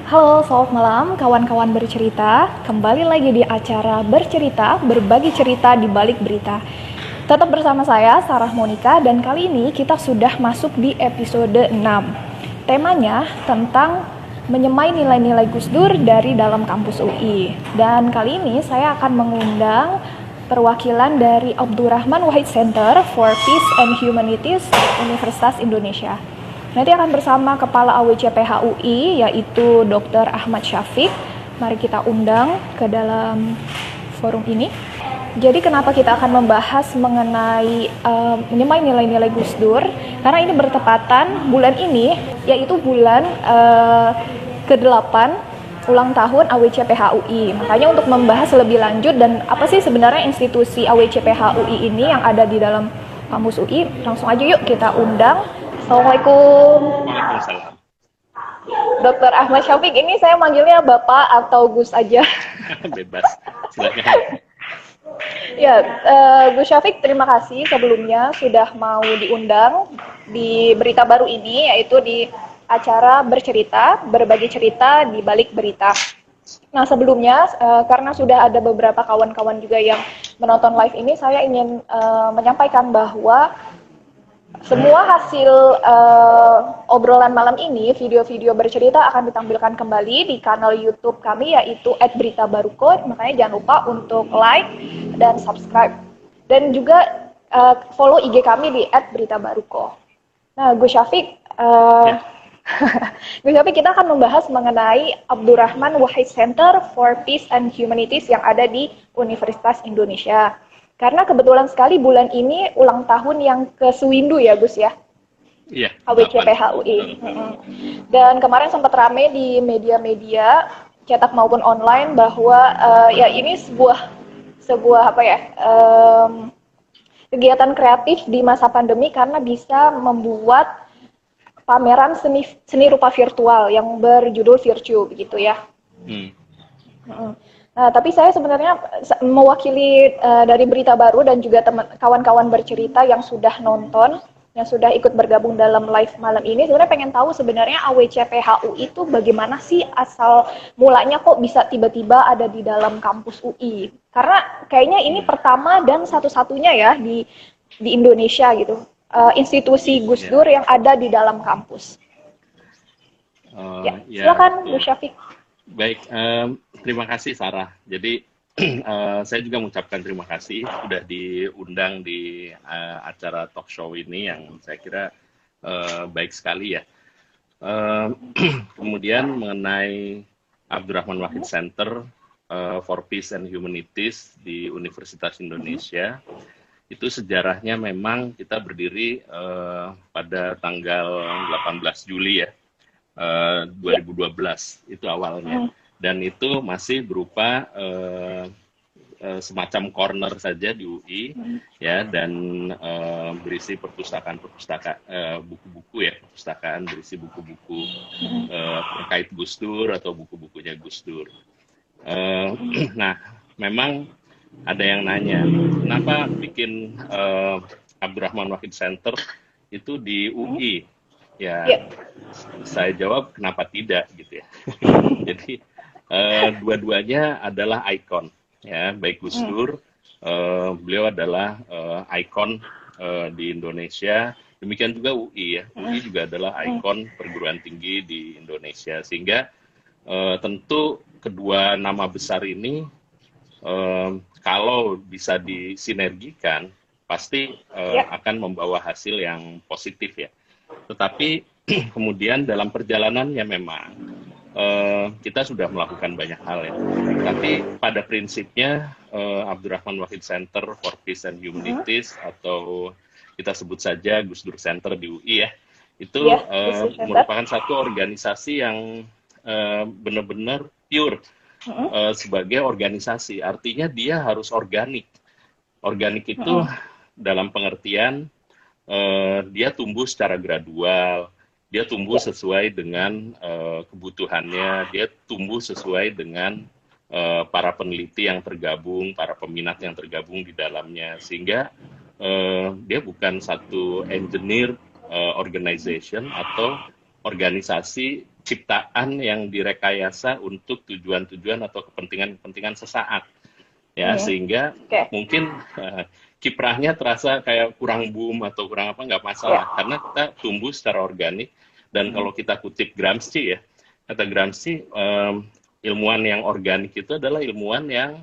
Halo, selamat malam kawan-kawan bercerita. Kembali lagi di acara Bercerita, berbagi cerita di balik berita. Tetap bersama saya, Sarah Monica, dan kali ini kita sudah masuk di episode 6. Temanya tentang menyemai nilai-nilai Gus Dur dari dalam kampus UI. Dan kali ini saya akan mengundang perwakilan dari Abdurrahman Wahid Center for Peace and Humanities Universitas Indonesia. Nanti akan bersama Kepala AWCPH UI yaitu Dr. Ahmad Syafiq. Mari kita undang ke dalam forum ini. Jadi kenapa kita akan membahas mengenai menyemai nilai-nilai Gus Dur? Karena ini bertepatan bulan ini, yaitu bulan ke-8 ulang tahun AWCPH UI. Makanya untuk membahas lebih lanjut dan apa sih sebenarnya institusi AWCPH UI ini yang ada di dalam kampus UI, langsung aja yuk kita undang. Assalamualaikum. Waalaikumsalam. Dr. Ahmad Syafiq, ini saya manggilnya Bapak atau Gus aja? Bebas, silakan. Ya, Gus Syafiq, terima kasih sebelumnya sudah mau diundang di berita baru ini, yaitu di acara Bercerita, berbagi cerita di balik berita. Nah, sebelumnya, karena sudah ada beberapa kawan-kawan juga yang menonton live ini, saya ingin menyampaikan bahwa semua hasil obrolan malam ini, video-video bercerita akan ditampilkan kembali di kanal YouTube kami yaitu @beritabaruko. Makanya jangan lupa untuk like dan subscribe. Dan juga follow IG kami di @beritabaruko. Nah, Gus Syafiq, Gus Syafiq, kita akan membahas mengenai Abdurrahman Wahid Center for Peace and Humanities yang ada di Universitas Indonesia. Karena kebetulan sekali bulan ini ulang tahun yang ke-Sewindu ya Gus ya? Iya. AWCPH UI. Dan kemarin sempat rame di media-media cetak maupun online bahwa ya ini sebuah apa ya, kegiatan kreatif di masa pandemi karena bisa membuat pameran seni rupa virtual yang berjudul Virtue begitu ya. Nah, tapi saya sebenarnya mewakili dari berita baru dan juga kawan-kawan bercerita yang sudah nonton, yang sudah ikut bergabung dalam live malam ini, sebenarnya pengen tahu sebenarnya AWCPH UI itu bagaimana sih asal mulanya kok bisa tiba-tiba ada di dalam kampus UI? Karena kayaknya ini pertama dan satu-satunya ya di Indonesia gitu, institusi Gus Dur yang ada di dalam kampus. Ya, silakan Gus Syafiq. Baik, terima kasih Sarah. Jadi saya juga mengucapkan terima kasih sudah diundang di acara talk show ini yang saya kira baik sekali ya. Kemudian mengenai Abdurrahman Wahid Center for Peace and Humanities di Universitas Indonesia, itu sejarahnya memang kita berdiri pada tanggal 18 Juli ya. 2012 itu awalnya, dan itu masih berupa semacam corner saja di UI ya, dan berisi buku-buku ya, perpustakaan berisi buku-buku terkait Gus Dur atau buku-bukunya Gus Dur. Nah, memang ada yang nanya kenapa bikin Abdurrahman Wahid Center itu di UI. Ya, saya jawab kenapa tidak gitu ya. Jadi dua-duanya adalah ikon ya, baik Gus Dur, beliau adalah ikon di Indonesia. Demikian juga UI ya, UI juga adalah ikon perguruan tinggi di Indonesia. Sehingga tentu kedua nama besar ini kalau bisa disinergikan pasti akan membawa hasil yang positif ya. Tetapi kemudian dalam perjalanannya memang kita sudah melakukan banyak hal ya. Tapi pada prinsipnya Abdurrahman Wahid Center for Peace and Humanities atau kita sebut saja Gus Dur Center di UI ya, itu merupakan satu organisasi yang benar-benar pure sebagai organisasi. Artinya dia harus organik. Organik itu dalam pengertian dia tumbuh secara gradual, dia tumbuh sesuai dengan kebutuhannya, dia tumbuh sesuai dengan para peneliti yang tergabung, para peminat yang tergabung di dalamnya, sehingga dia bukan satu engineer organization atau organisasi ciptaan yang direkayasa untuk tujuan-tujuan atau kepentingan-kepentingan sesaat ya, sehingga mungkin kiprahnya terasa kayak kurang boom atau kurang apa, nggak masalah karena kita tumbuh secara organik. Dan kalau kita kutip Gramsci ya, kata Gramsci, ilmuwan yang organik itu adalah ilmuwan yang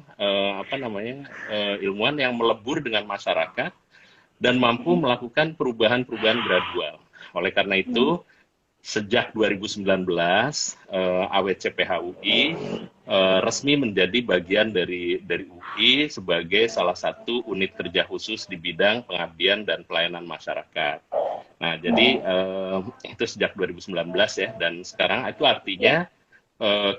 ilmuwan yang melebur dengan masyarakat dan mampu melakukan perubahan-perubahan gradual. Oleh karena itu, sejak 2019 AWCPH UI resmi menjadi bagian dari UI sebagai salah satu unit kerja khusus di bidang pengabdian dan pelayanan masyarakat. Nah, jadi itu sejak 2019 ya, dan sekarang itu artinya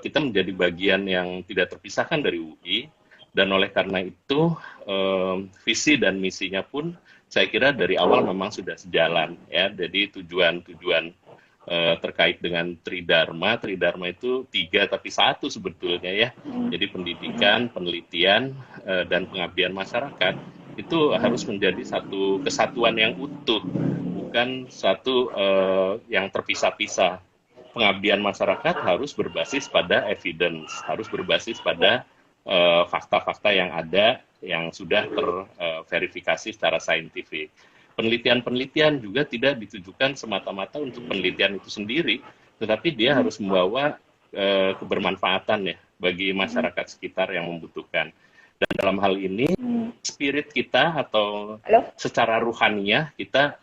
kita menjadi bagian yang tidak terpisahkan dari UI, dan oleh karena itu visi dan misinya pun saya kira dari awal memang sudah sejalan ya. Jadi tujuan-tujuan terkait dengan Tridharma itu 3 tapi 1 sebetulnya ya. Jadi pendidikan, penelitian, dan pengabdian masyarakat itu harus menjadi satu kesatuan yang utuh, bukan satu yang terpisah-pisah. Pengabdian masyarakat harus berbasis pada evidence, harus berbasis pada fakta-fakta yang ada, yang sudah terverifikasi secara saintifik. Penelitian-penelitian juga tidak ditujukan semata-mata untuk penelitian itu sendiri, tetapi dia harus membawa kebermanfaatan ya bagi masyarakat sekitar yang membutuhkan. Dan dalam hal ini spirit kita atau secara ruhaniah kita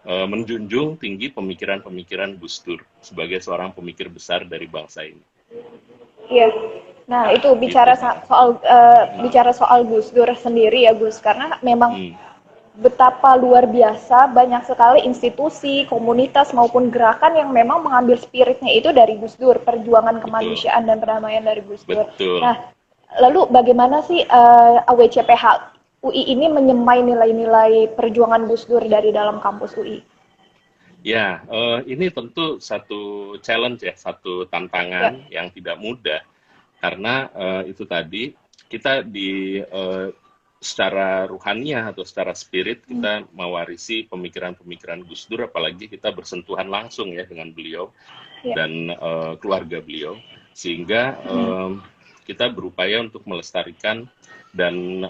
menjunjung tinggi pemikiran-pemikiran Gus Dur sebagai seorang pemikir besar dari bangsa ini. Iya. Nah, itu bicara soal Gus Dur sendiri ya, Gus, karena memang betapa luar biasa banyak sekali institusi, komunitas maupun gerakan yang memang mengambil spiritnya itu dari Gus Dur, perjuangan kemanusiaan dan perdamaian dari Gus Dur. Nah, lalu bagaimana sih AWCPH UI ini menyemai nilai-nilai perjuangan Gus Dur dari dalam kampus UI? Ya, ini tentu satu challenge ya, satu tantangan yang tidak mudah, karena itu tadi kita secara ruhaniah atau secara spirit kita mewarisi pemikiran-pemikiran Gus Dur, apalagi kita bersentuhan langsung ya dengan beliau dan keluarga beliau, sehingga kita berupaya untuk melestarikan dan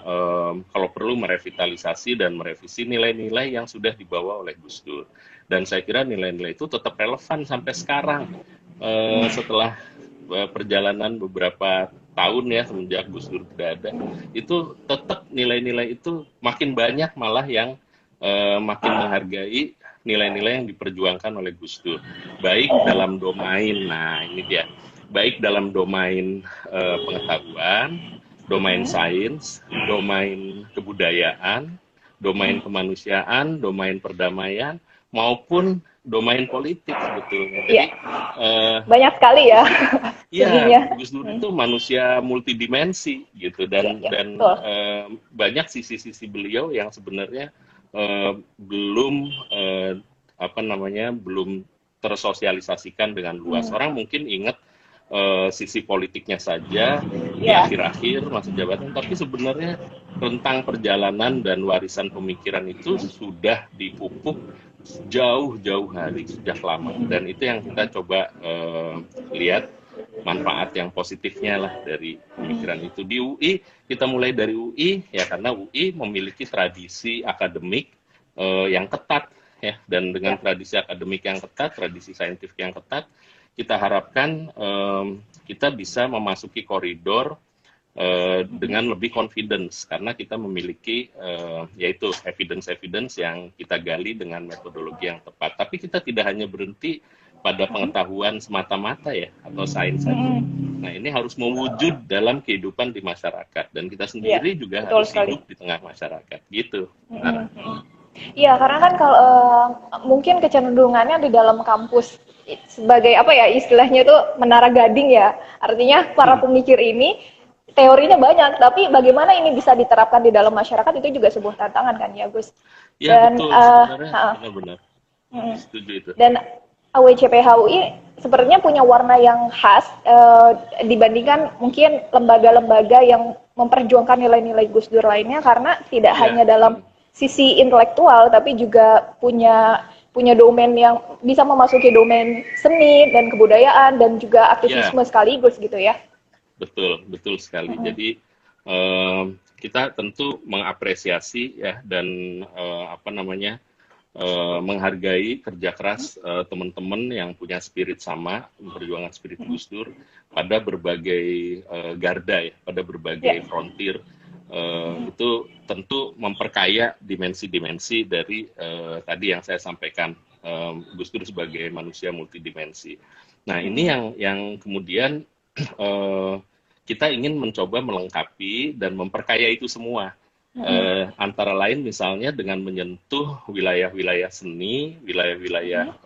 kalau perlu merevitalisasi dan merevisi nilai-nilai yang sudah dibawa oleh Gus Dur. Dan saya kira nilai-nilai itu tetap relevan sampai sekarang setelah perjalanan beberapa tahun ya semenjak Gus Dur tidak ada, itu tetap nilai-nilai itu makin banyak malah yang makin menghargai nilai-nilai yang diperjuangkan oleh Gus Dur, baik dalam domain, baik dalam domain pengetahuan, domain sains, domain kebudayaan, domain kemanusiaan, domain perdamaian, maupun domain politik sebetulnya. Jadi banyak sekali ya. Iya, Gus Dur itu manusia multidimensi gitu, dan banyak sisi-sisi beliau yang sebenarnya belum belum tersosialisasikan dengan luas. Orang mungkin ingat sisi politiknya saja di akhir-akhir masa jabatan, tapi sebenarnya rentang perjalanan dan warisan pemikiran itu sudah dipupuk jauh-jauh hari, sejak lama, dan itu yang kita coba lihat manfaat yang positifnya lah dari pemikiran itu. Di UI, kita mulai dari UI ya, karena UI memiliki tradisi akademik yang ketat ya, dan dengan tradisi akademik yang ketat, tradisi saintifik yang ketat, kita harapkan kita bisa memasuki koridor dengan lebih confidence, karena kita memiliki yaitu evidence yang kita gali dengan metodologi yang tepat. Tapi kita tidak hanya berhenti pada pengetahuan semata-mata ya, atau sains saja. Nah, ini harus mewujud dalam kehidupan di masyarakat, dan kita sendiri juga harus hidup di tengah masyarakat gitu. Iya, karena kan kalau mungkin kecenderungannya di dalam kampus sebagai istilahnya itu menara gading ya, artinya para pemikir ini teorinya banyak, tapi bagaimana ini bisa diterapkan di dalam masyarakat itu juga sebuah tantangan kan ya, Gus? Iya, betul, sebenarnya benar. Setuju itu. Dan AWCPH UI sepertinya punya warna yang khas dibandingkan mungkin lembaga-lembaga yang memperjuangkan nilai-nilai Gus Dur lainnya, karena tidak hanya dalam sisi intelektual, tapi juga punya punya domain yang bisa memasuki domain seni dan kebudayaan dan juga Ya, aktivisme sekaligus gitu ya. betul, betul sekali. Mm-mm. Jadi kita tentu mengapresiasi ya dan apa namanya menghargai kerja keras teman-teman yang punya spirit sama, perjuangan spirit Gus Dur pada berbagai garda ya, pada Ya, berbagai frontir. Itu tentu memperkaya dimensi-dimensi dari tadi yang saya sampaikan, Gus Dur sebagai manusia multidimensi. Nah, ini yang kemudian eh, kita ingin mencoba melengkapi dan memperkaya itu semua. Antara lain misalnya dengan menyentuh wilayah-wilayah seni, wilayah-wilayah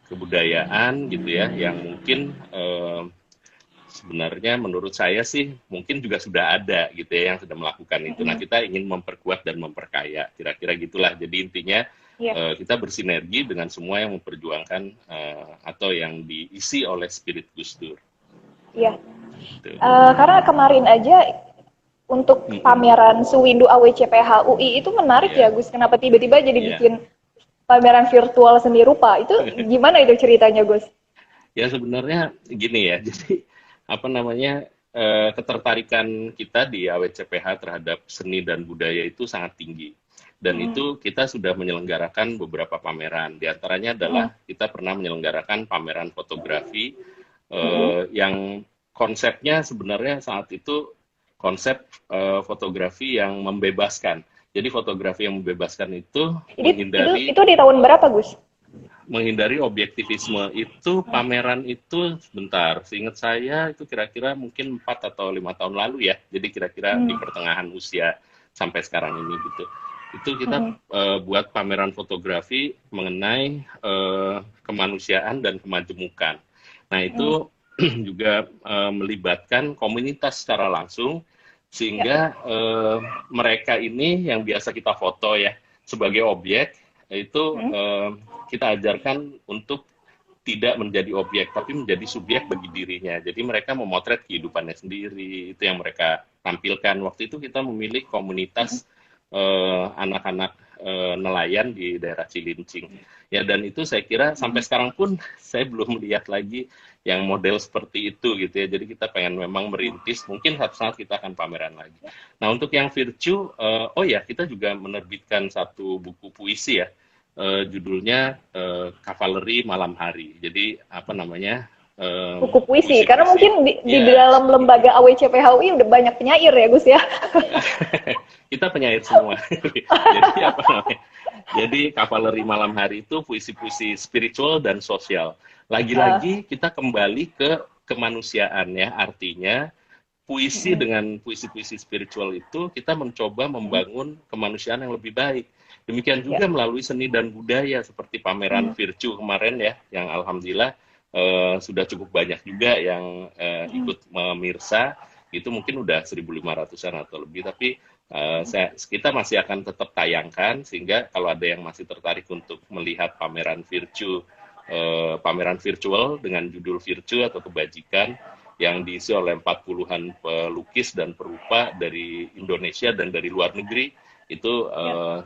kebudayaan gitu ya, yang mungkin sebenarnya menurut saya sih mungkin juga sudah ada gitu ya yang sudah melakukan itu. Nah, kita ingin memperkuat dan memperkaya, kira-kira gitulah. Jadi intinya ya, kita bersinergi dengan semua yang memperjuangkan atau yang diisi oleh spirit Gus Dur. ya. Gitu. Karena kemarin aja untuk Mm-mm. pameran Suwindu AWCPH UI itu menarik ya Iya, Gus. Kenapa tiba-tiba jadi iya. bikin pameran virtual seni rupa? Itu gimana itu ceritanya Gus? Ya sebenarnya gini ya, jadi apa namanya ketertarikan kita di AWCPH terhadap seni dan budaya itu sangat tinggi. Dan itu kita sudah menyelenggarakan beberapa pameran. Di antaranya adalah kita pernah menyelenggarakan pameran fotografi yang konsepnya sebenarnya saat itu konsep fotografi yang membebaskan. Jadi fotografi yang membebaskan itu Jadi menghindari itu di tahun berapa Gus? objektivisme itu pameran itu sebentar, seingat saya itu kira-kira mungkin 4 atau 5 tahun lalu ya, jadi kira-kira di pertengahan usia sampai sekarang ini gitu. Itu kita buat pameran fotografi mengenai kemanusiaan dan kemajemukan. Nah itu juga melibatkan komunitas secara langsung Ya. sehingga mereka ini yang biasa kita foto ya sebagai objek itu kita ajarkan untuk tidak menjadi objek, tapi menjadi subjek bagi dirinya. Jadi mereka memotret kehidupannya sendiri, itu yang mereka tampilkan. Waktu itu kita memilih komunitas anak-anak nelayan di daerah Cilincing. Ya, dan itu saya kira sampai sekarang pun saya belum melihat lagi yang model seperti itu gitu ya. Jadi kita pengen memang merintis, mungkin suatu saat kita akan pameran lagi. Nah, untuk yang virtue, oh ya kita juga menerbitkan satu buku puisi ya, judulnya Kavaleri Malam Hari. Jadi apa namanya? Buku puisi, karena Puisi-puisi. mungkin di Ya, dalam lembaga AWCPHUI udah banyak penyair ya Gus ya. kita penyair semua. Jadi apa namanya? Jadi Kavaleri Malam Hari itu puisi-puisi spiritual dan sosial. Lagi-lagi kita kembali ke kemanusiaan ya, artinya puisi dengan puisi-puisi spiritual itu kita mencoba membangun kemanusiaan yang lebih baik. Demikian Ya. juga melalui seni dan budaya seperti pameran Virtue kemarin ya, yang alhamdulillah sudah cukup banyak juga yang ikut memirsa. Itu mungkin udah 1.500-an atau lebih, tapi kita masih akan tetap tayangkan sehingga kalau ada yang masih tertarik untuk melihat pameran Virtue, pameran virtual dengan judul Virtue atau kebajikan yang diisi oleh 40-an pelukis dan perupa dari Indonesia dan dari luar negeri, itu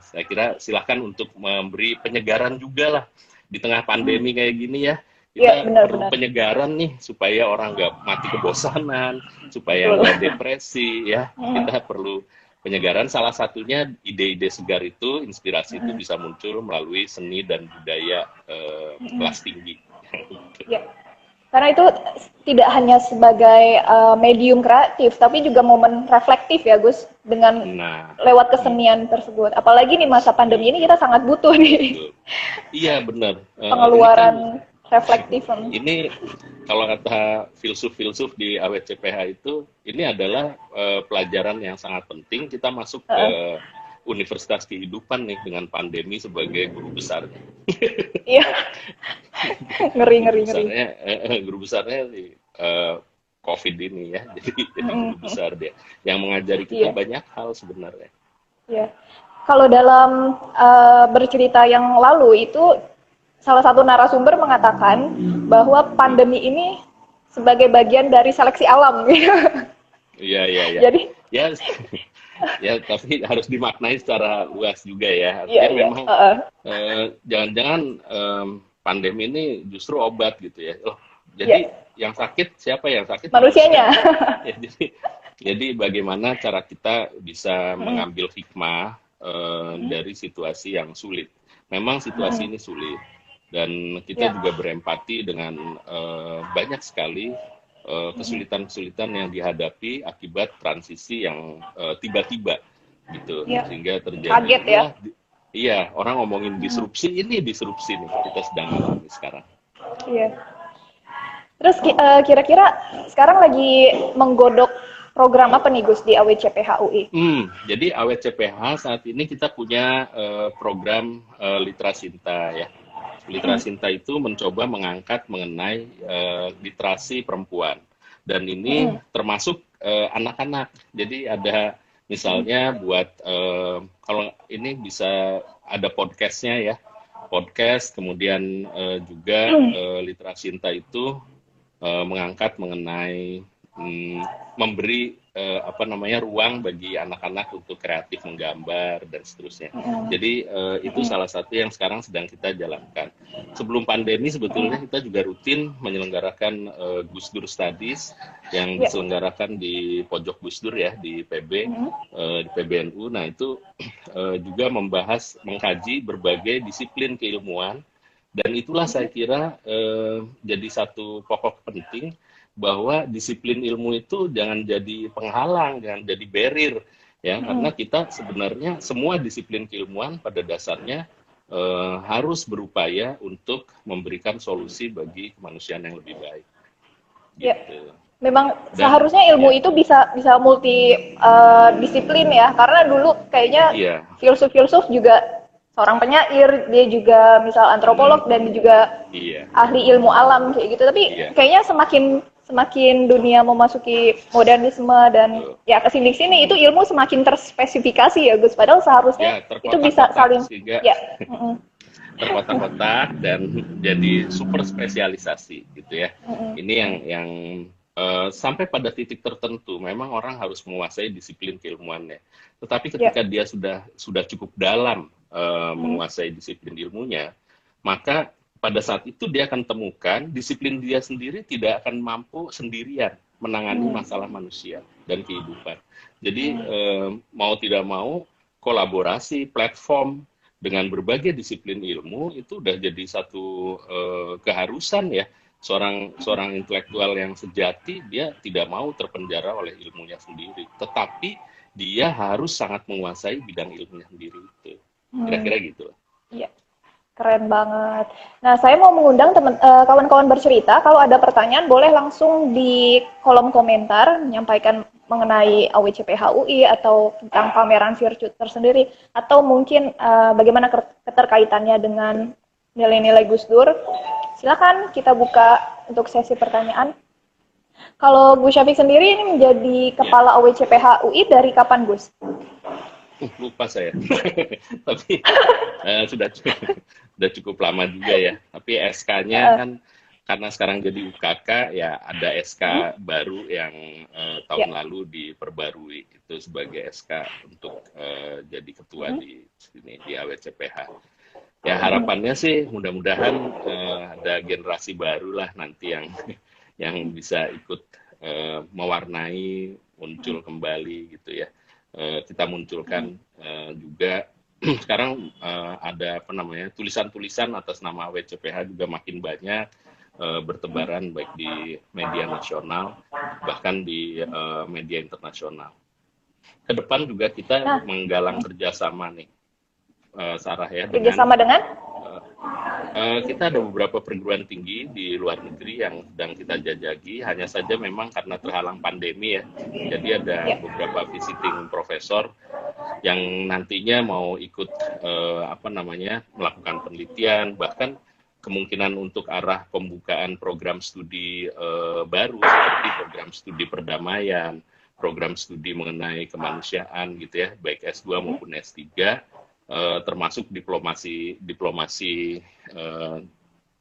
saya kira silahkan untuk memberi penyegaran juga lah di tengah pandemi kayak gini ya. Iya, Kita perlu benar-benar. penyegaran nih supaya orang nggak mati kebosanan, supaya nggak depresi ya. Kita perlu penyegaran. Salah satunya ide-ide segar itu, inspirasi itu bisa muncul melalui seni dan budaya kelas tinggi. Ya. Karena itu tidak hanya sebagai medium kreatif, tapi juga momen reflektif ya Gus, dengan Nah, lewat kesenian tersebut. Apalagi di masa pandemi ini kita sangat butuh nih betul. Iya benar. Ini kan pengeluaran reflektif. ini kalau kata filsuf-filsuf di AWCPH itu, ini adalah pelajaran yang sangat penting. Kita masuk ke Universitas Kehidupan nih dengan pandemi sebagai guru besarnya. Iya, ngeri, Guru ngeri, ngeri. besarnya, guru besarnya di COVID ini ya. Jadi guru besar dia yang mengajari kita Iya, banyak hal sebenarnya. iya. Kalau dalam bercerita yang lalu itu salah satu narasumber mengatakan bahwa pandemi ini sebagai bagian dari seleksi alam gitu. Iya, iya, iya. Jadi Ya, Ya, tapi harus dimaknai secara luas juga ya. Iya, Artinya iya. memang jangan-jangan pandemi ini justru obat gitu ya. Oh, Iya, jadi yang sakit siapa? Yang sakit manusia. manusianya. Ya, jadi bagaimana cara kita bisa Mm, mengambil hikmah mm, dari situasi yang sulit. Memang situasi mm. ini sulit dan kita Iya, juga berempati dengan banyak sekali mm, kesulitan-kesulitan yang dihadapi akibat transisi yang tiba-tiba gitu iya. sehingga terjadi Kaget ya. iya orang ngomongin Mm, disrupsi nih kita sedang alami sekarang. iya. Terus kira-kira sekarang lagi menggodok program apa nih Gus di AWCPH UI? Jadi AWCPH saat ini kita punya program Literasinta ya. Mm, Literasinta itu mencoba mengangkat mengenai literasi perempuan dan ini mm, termasuk anak-anak. Jadi ada mm, misalnya buat kalau ini bisa ada podcastnya ya, podcast kemudian juga Literasinta itu mengangkat mengenai memberi apa namanya ruang bagi anak-anak untuk kreatif menggambar dan seterusnya. mm, Jadi itu mm, salah satu yang sekarang sedang kita jalankan. Sebelum pandemi sebetulnya mm. kita juga rutin menyelenggarakan Gus Dur Studies yang Iya. diselenggarakan di pojok Gus Dur ya di PB Mm, di PBNU. Nah itu juga membahas mengkaji berbagai disiplin keilmuan dan itulah saya mm, kira jadi satu pokok penting bahwa disiplin ilmu itu jangan jadi penghalang, jangan jadi barrier, ya, karena mm. kita sebenarnya semua disiplin keilmuan pada dasarnya harus berupaya untuk memberikan solusi bagi kemanusiaan yang lebih baik, Ya, gitu. memang Dan seharusnya ilmu ya, itu bisa bisa multi disiplin ya. Karena dulu kayaknya iya, filsuf-filsuf juga seorang penyair, dia juga misal benar, antropolog dan juga iya, ahli ilmu alam kayak gitu. Tapi iya, kayaknya semakin semakin dunia memasuki modernisme dan betul. ya kesini sini itu ilmu semakin terspesifikasi ya Gus. Padahal seharusnya Ya, itu bisa terkotak-kotak saling sehingga ya. Mm-mm, terkotak-kotak dan jadi super spesialisasi gitu ya. mm-mm, Ini yang sampai pada titik tertentu memang orang harus menguasai disiplin keilmuannya. Tetapi ya. ketika dia sudah cukup dalam Mm, menguasai disiplin ilmunya, maka pada saat itu dia akan temukan disiplin dia sendiri tidak akan mampu sendirian menangani mm, masalah manusia dan kehidupan. Jadi mm, mau tidak mau kolaborasi platform dengan berbagai disiplin ilmu itu udah jadi satu keharusan ya seorang seorang intelektual yang sejati dia tidak mau terpenjara oleh ilmunya sendiri tetapi dia harus sangat menguasai bidang ilmunya sendiri itu mm. kira-kira gitu. Iya. Keren banget. Nah, saya mau mengundang kawan-kawan bercerita. Kalau ada pertanyaan, boleh langsung di kolom komentar menyampaikan mengenai AWCPH UI atau tentang pameran virtue tersendiri, atau mungkin bagaimana keterkaitannya dengan nilai-nilai Gus Dur. Silakan kita buka untuk sesi pertanyaan. Kalau Gus Syafiq sendiri ini menjadi Ya, kepala AWCPH UI dari kapan, Gus? lupa saya tapi sudah sudah cukup lama juga ya tapi SK-nya Uh, kan karena sekarang jadi UKK ya ada hmm, SK baru yang ya. tahun lalu diperbarui itu sebagai SK untuk jadi ketua Hmm, di sini di AWCPH. Ya harapannya sih mudah-mudahan ada generasi baru lah nanti yang yang bisa ikut mewarnai muncul kembali gitu ya. Kita munculkan juga sekarang ada apa namanya tulisan-tulisan atas nama WCPH juga makin banyak bertebaran baik di media nasional bahkan di media internasional. Ke depan juga kita nah, menggalang kerjasama nih Sarah ya dengan kerjasama dengan? eh, kita ada beberapa perguruan tinggi di luar negeri yang sedang kita jajaki, hanya saja memang karena terhalang pandemi ya. Jadi ada Ya. beberapa visiting profesor yang nantinya mau ikut apa namanya melakukan penelitian, bahkan kemungkinan untuk arah pembukaan program studi baru seperti program studi perdamaian, program studi mengenai kemanusiaan gitu ya, baik S2 Hmm, maupun S3 termasuk diplomasi diplomasi eh,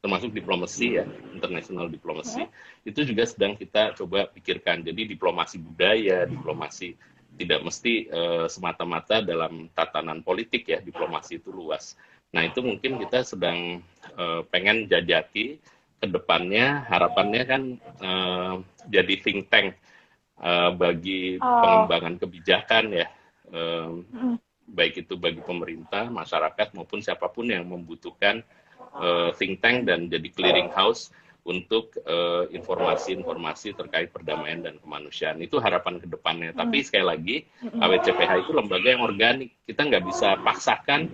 termasuk diplomasi ya international hmm, diplomasi itu juga sedang kita coba pikirkan jadi diplomasi budaya diplomasi tidak mesti semata-mata dalam tatanan politik ya, diplomasi itu luas. Nah itu mungkin kita sedang pengen jajaki ke depannya, harapannya kan jadi think tank bagi pengembangan kebijakan ya, baik itu bagi pemerintah, masyarakat maupun siapapun yang membutuhkan think tank dan jadi clearing house untuk informasi-informasi terkait perdamaian dan kemanusiaan. Itu harapan ke depannya. Tapi sekali lagi, AWCPH itu lembaga yang organik. Kita nggak bisa paksakan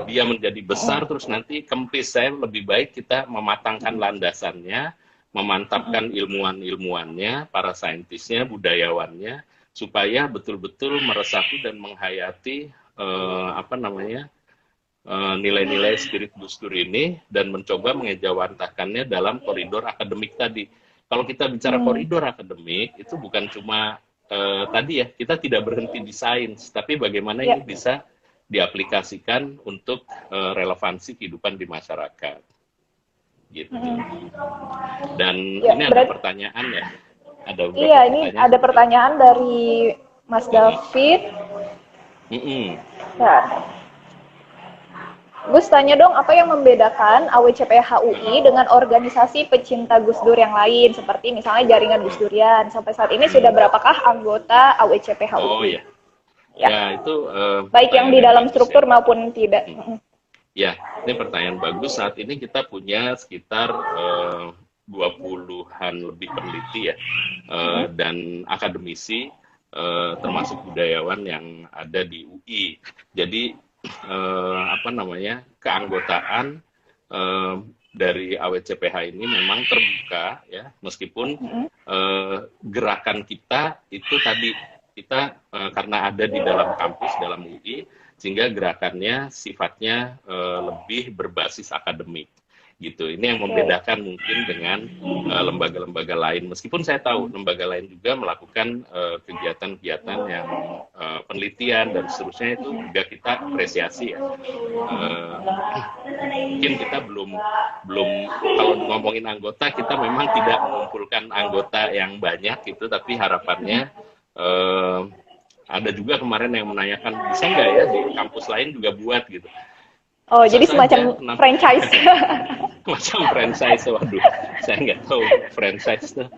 dia menjadi besar terus nanti kempis. Saya lebih baik kita mematangkan landasannya, memantapkan ilmuwan-ilmuwannya, para saintisnya, budayawannya, supaya betul-betul meresapi dan menghayati nilai-nilai spirit Gus Dur ini dan mencoba mengejawantahkannya dalam koridor akademik tadi. Kalau kita bicara koridor akademik, itu bukan cuma tadi ya, kita tidak berhenti di sains, tapi bagaimana ini bisa diaplikasikan untuk relevansi kehidupan di masyarakat. Gitu. Dan ini ada pertanyaan ya. Ada iya, ini ada pertanyaan dari Mas David. Ya. Gus tanya dong, apa yang membedakan AWCPH UI dengan organisasi pecinta Gus Dur yang lain, seperti misalnya Jaringan Gus Durian. Sampai saat ini sudah berapakah anggota AWCPH UI? Oh iya. Ya, itu baik yang di dalam struktur maupun tidak. Ya, ini pertanyaan bagus. Saat ini kita punya sekitar 20-an lebih peneliti ya, dan akademisi, termasuk budayawan yang ada di UI. Jadi keanggotaan dari AWCPH ini memang terbuka ya, meskipun gerakan kita itu tadi kita karena ada di dalam kampus dalam UI, sehingga gerakannya sifatnya lebih berbasis akademik gitu. Ini yang membedakan mungkin dengan lembaga-lembaga lain, meskipun saya tahu lembaga lain juga melakukan kegiatan-kegiatan yang penelitian dan seterusnya, itu juga kita apresiasi ya. Mungkin kita belum kalau ngomongin anggota, kita memang tidak mengumpulkan anggota yang banyak gitu, tapi harapannya ada juga kemarin yang menanyakan, bisa nggak ya di kampus lain juga buat gitu. Oh, bisa jadi semacam franchise. Macam franchise, waduh, saya nggak tahu franchise tuh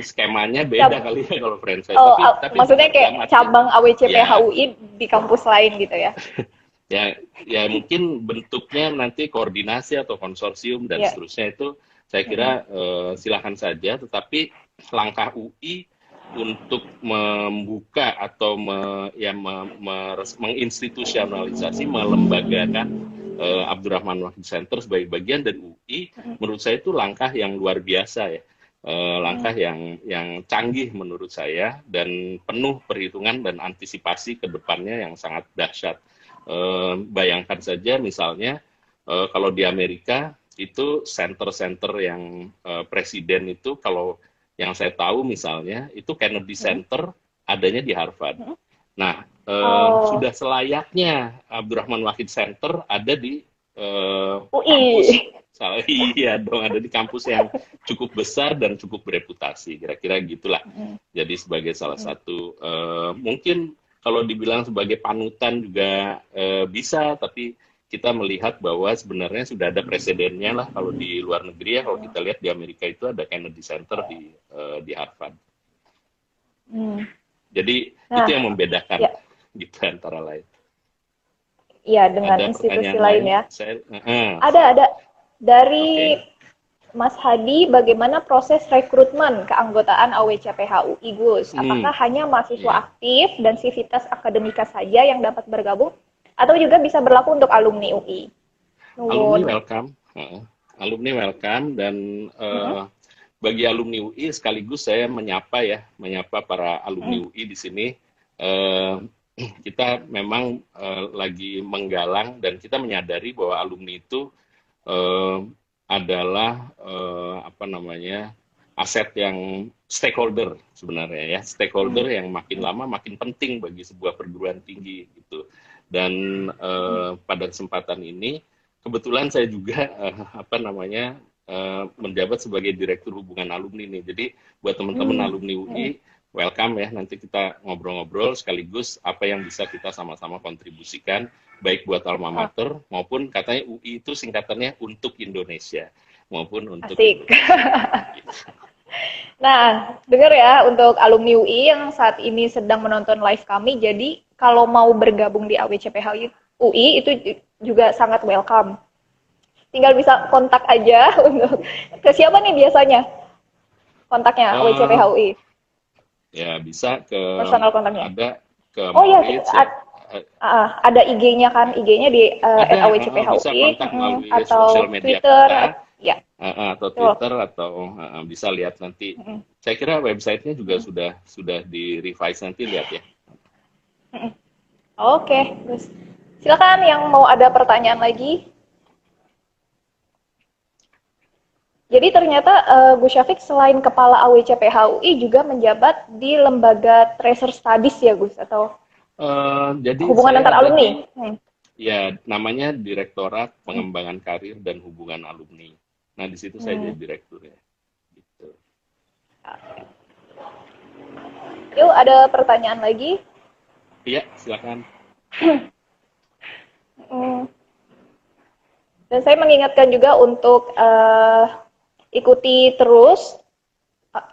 skemanya beda kali ya kalau franchise. Tapi maksudnya kayak cabang AWCPH UI di kampus lain gitu ya? Ya mungkin bentuknya nanti koordinasi atau konsorsium dan seterusnya, itu saya kira silakan saja. Tetapi langkah UI untuk membuka atau menginstitusionalisasi, melembagakan Abdurrahman Wahid Center sebagai bagian dari UI, menurut saya itu langkah yang luar biasa ya, langkah yang canggih menurut saya, dan penuh perhitungan dan antisipasi ke depannya yang sangat dahsyat. Bayangkan saja misalnya kalau di Amerika itu center-center yang presiden itu, kalau yang saya tahu misalnya itu Kennedy Center adanya di Harvard. Nah, sudah selayaknya Abdurrahman Wahid Center ada di kampus. Iya dong, ada di kampus yang cukup besar dan cukup bereputasi, kira-kira gitulah. Jadi sebagai salah satu, mungkin kalau dibilang sebagai panutan juga bisa, tapi kita melihat bahwa sebenarnya sudah ada presidennya lah kalau di luar negeri ya. Kalau kita lihat di Amerika itu ada Kennedy Center di Harvard. Jadi itu yang membedakan gitu antara lain. Iya, dengan ada institusi lain ya. Ada dari Mas Hadi, bagaimana proses rekrutmen keanggotaan AWCPH UI, Gus? Apakah hanya mahasiswa aktif dan sivitas akademika saja yang dapat bergabung, atau juga bisa berlaku untuk alumni UI? Alumni welcome, dan bagi alumni UI sekaligus saya menyapa para alumni UI di sini. Kita memang lagi menggalang, dan kita menyadari bahwa alumni itu adalah aset yang stakeholder sebenarnya ya, stakeholder yang makin lama makin penting bagi sebuah perguruan tinggi gitu. Dan pada kesempatan ini kebetulan saya juga menjabat sebagai direktur hubungan alumni nih. Jadi buat teman-teman alumni UI, welcome ya, nanti kita ngobrol-ngobrol sekaligus apa yang bisa kita sama-sama kontribusikan, baik buat alma Ah, mater maupun katanya UI itu singkatannya untuk Indonesia, maupun untuk asik. Indonesia. Gitu. Nah, dengar ya untuk alumni UI yang saat ini sedang menonton live kami, jadi kalau mau bergabung di AWCPH UI itu juga sangat welcome. Tinggal bisa kontak aja untuk ke siapa nih biasanya kontaknya Eh, AWCPH UI, ya bisa ke personal kontaknya. ada ke Oh ya, Maurits ya. Eh, ada IG-nya kan, IG-nya di bisa @awcphui kontak melalui sosial atau media Twitter, kita, ya, atau betul. Twitter atau bisa lihat nanti. Mm, Saya kira websitenya juga mm, sudah di revise, nanti lihat ya. mm. Oke, Gus. Silakan yang mau ada pertanyaan lagi. Jadi ternyata Gus Syafiq selain kepala AWCPH UI juga menjabat di lembaga Tracer Studies ya Gus, atau Jadi hubungan saya antar ada alumni. di, ya namanya Direktorat Pengembangan Karir dan Hubungan Alumni. Nah di situ saya Hmm. jadi direktur ya. Gitu. Yuk, ada pertanyaan lagi. Iya, silakan. Hmm. Dan saya mengingatkan juga untuk ikuti terus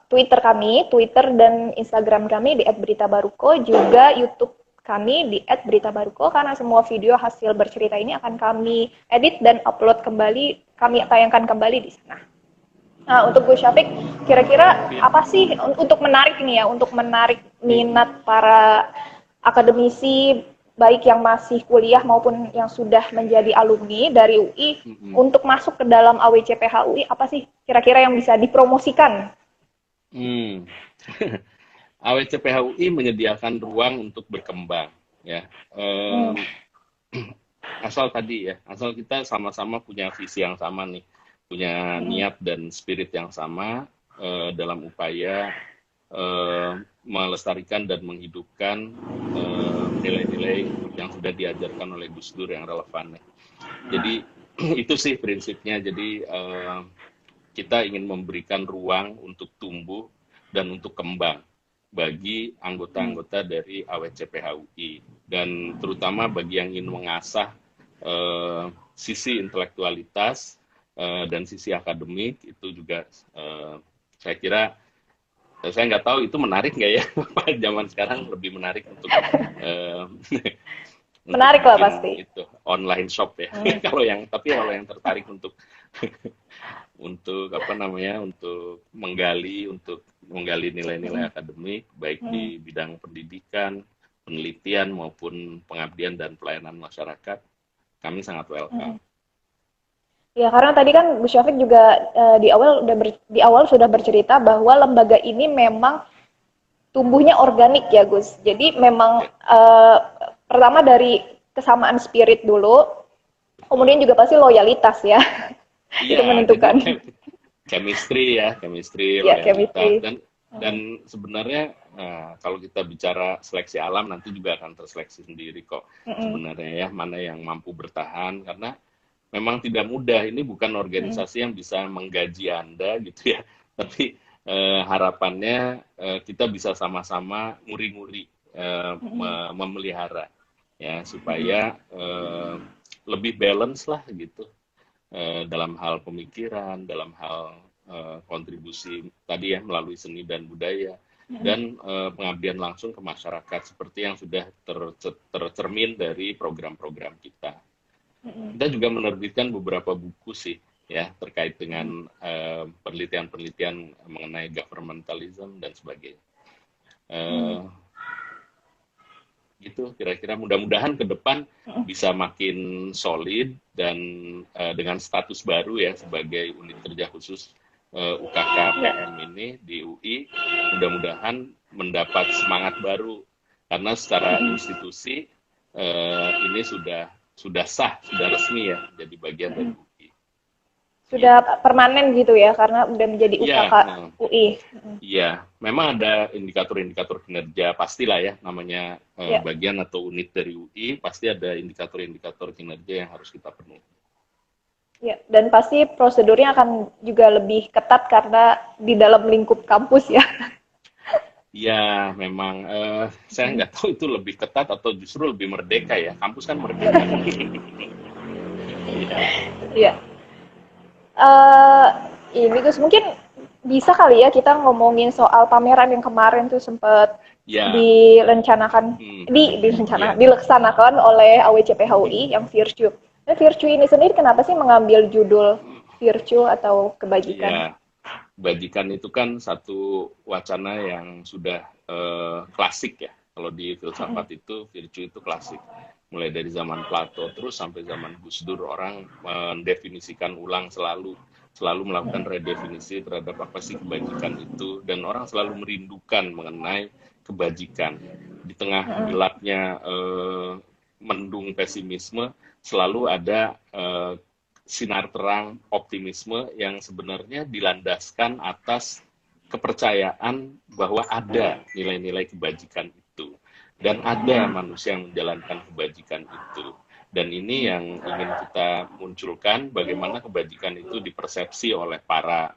Twitter kami, Twitter dan Instagram kami di @beritabaruko, juga YouTube kami di @beritabaruko, karena semua video hasil bercerita ini akan kami edit dan upload kembali, kami tayangkan kembali di sana. Nah, untuk Gus Syafiq, kira-kira Iya. apa sih untuk menarik nih ya, untuk menarik Mm-mm. minat para akademisi, baik yang masih kuliah maupun yang sudah menjadi alumni dari UI, Mm-mm. untuk masuk ke dalam AWCPH UI, apa sih kira-kira yang bisa dipromosikan? Hmm. AWCPHUI menyediakan ruang untuk berkembang ya. Hmm. Asal tadi ya, asal kita sama-sama punya visi yang sama nih, punya Hmm. niat dan spirit yang sama dalam upaya melestarikan dan menghidupkan nilai-nilai yang sudah diajarkan oleh Gus Dur yang relevan ya. Jadi itu sih prinsipnya. Jadi kita ingin memberikan ruang untuk tumbuh dan untuk kembang bagi anggota-anggota dari AWCPHUI, dan terutama bagi yang ingin mengasah sisi intelektualitas dan sisi akademik itu juga saya kira, saya nggak tahu itu menarik nggak ya. Zaman sekarang lebih menarik untuk eh, untuk Menarik lah bikin pasti. itu online shop ya. Hmm. Kalau yang tertarik untuk apa namanya, untuk menggali nilai-nilai Hmm. akademik baik Hmm. di bidang pendidikan, penelitian maupun pengabdian dan pelayanan masyarakat, kami sangat welcome. Hmm. Ya, karena tadi kan Gus Syafiq juga di awal sudah bercerita bahwa lembaga ini memang tumbuhnya organik ya Gus. Jadi memang Ya, pertama dari kesamaan spirit dulu, kemudian betul. juga pasti loyalitas ya. Itu Iya, jadi menentukan. chemistry ya, chemistry, Ya, loyalitas, chemistry. dan sebenarnya kalau kita bicara seleksi alam nanti juga akan terseleksi sendiri kok Mm-mm. sebenarnya ya, mana yang mampu bertahan, karena memang tidak mudah. Ini bukan Mm-mm. organisasi yang bisa menggaji Anda gitu ya, tapi harapannya kita bisa sama-sama nguri-nguri Mm-mm. memelihara ya, Mm-mm. supaya lebih balance lah gitu dalam hal pemikiran, dalam hal kontribusi tadi ya melalui seni dan budaya, Mm-mm. dan pengabdian langsung ke masyarakat seperti yang sudah tercermin dari program-program kita. Mm-mm. Kita juga menerbitkan beberapa buku sih ya terkait dengan penelitian-penelitian mengenai governmentalism dan sebagainya. Mm-mm. Eh, Gitu kira-kira, mudah-mudahan ke depan Mm-mm. bisa makin solid dan dengan status baru ya sebagai unit kerja khusus UKK Ya. PM ini di UI, mudah-mudahan mendapat semangat baru karena secara Mm-mm. institusi ini sudah sah, sudah resmi ya jadi bagian dari Mm-mm. UI Sudah gitu. permanen gitu ya, karena udah menjadi Iya, UKK UI. Mm-mm. iya, memang ada indikator-indikator kinerja pastilah ya, namanya Ya. bagian atau unit dari UI, pasti ada indikator-indikator kinerja yang harus kita penuhi. Ya, dan pasti prosedurnya akan juga lebih ketat karena di dalam lingkup kampus ya. Ya, memang saya nggak tahu itu lebih ketat atau justru lebih merdeka ya. Kampus kan merdeka. Iya, Iya. Eh ini Gus, mungkin bisa kali ya kita ngomongin soal pameran yang kemarin tuh sempat ya, direncanakan hmm, direncanakan ya. dilaksanakan oleh AWCPHUI yang Virtue. Nah, Virtue ini sendiri kenapa sih mengambil judul Virtue atau kebajikan? Iya, kebajikan itu kan satu wacana yang sudah klasik ya. Kalau di filsafat itu, virtue itu klasik. Mulai dari zaman Plato terus sampai zaman Gus Dur, orang mendefinisikan ulang selalu melakukan redefinisi terhadap apa sih kebajikan itu, dan orang selalu merindukan mengenai kebajikan. Di tengah gelapnya mendung pesimisme, selalu ada sinar terang optimisme yang sebenarnya dilandaskan atas kepercayaan bahwa ada nilai-nilai kebajikan itu dan ada manusia yang menjalankan kebajikan itu. Dan ini yang ingin kita munculkan, bagaimana kebajikan itu dipersepsi oleh para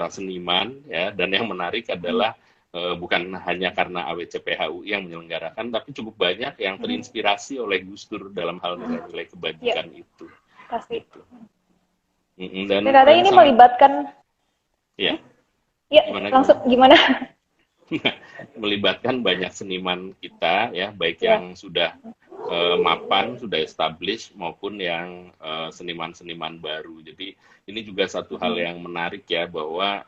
seniman ya. Dan yang menarik adalah bukan hanya karena AWCPHUI yang menyelenggarakan, tapi cukup banyak yang terinspirasi oleh Gus Dur dalam hal nilai-nilai Ya, kebajikan itu pasti. gitu. Dan Ternyata ini sangat melibatkan, ya, ya gimana langsung gimana. gimana? Melibatkan banyak seniman kita ya, baik Ya. yang sudah mapan, sudah established, maupun yang seniman-seniman baru. Jadi ini juga satu hal yang menarik ya, bahwa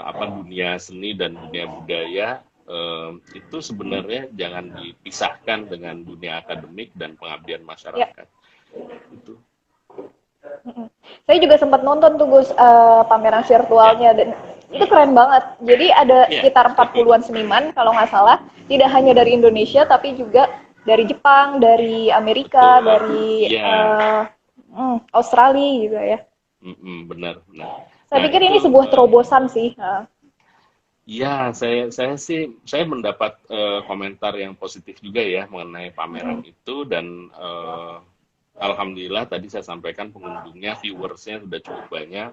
apa, dunia seni dan dunia budaya itu sebenarnya jangan dipisahkan dengan dunia akademik dan pengabdian Ya. masyarakat itu. Saya juga sempat nonton tuh Gus pameran Ya, virtualnya dan itu keren banget. Jadi ada ya. sekitar 40-an seniman kalau nggak salah, tidak hanya dari Indonesia tapi juga dari Jepang, dari Amerika, Betul, dari iya. Australia juga ya. Benar, benar. Saya Nah, pikir itu ini sebuah terobosan sih. ya, saya mendapat komentar yang positif juga ya mengenai pameran itu, dan alhamdulillah tadi saya sampaikan pengunjungnya, viewersnya sudah cukup banyak.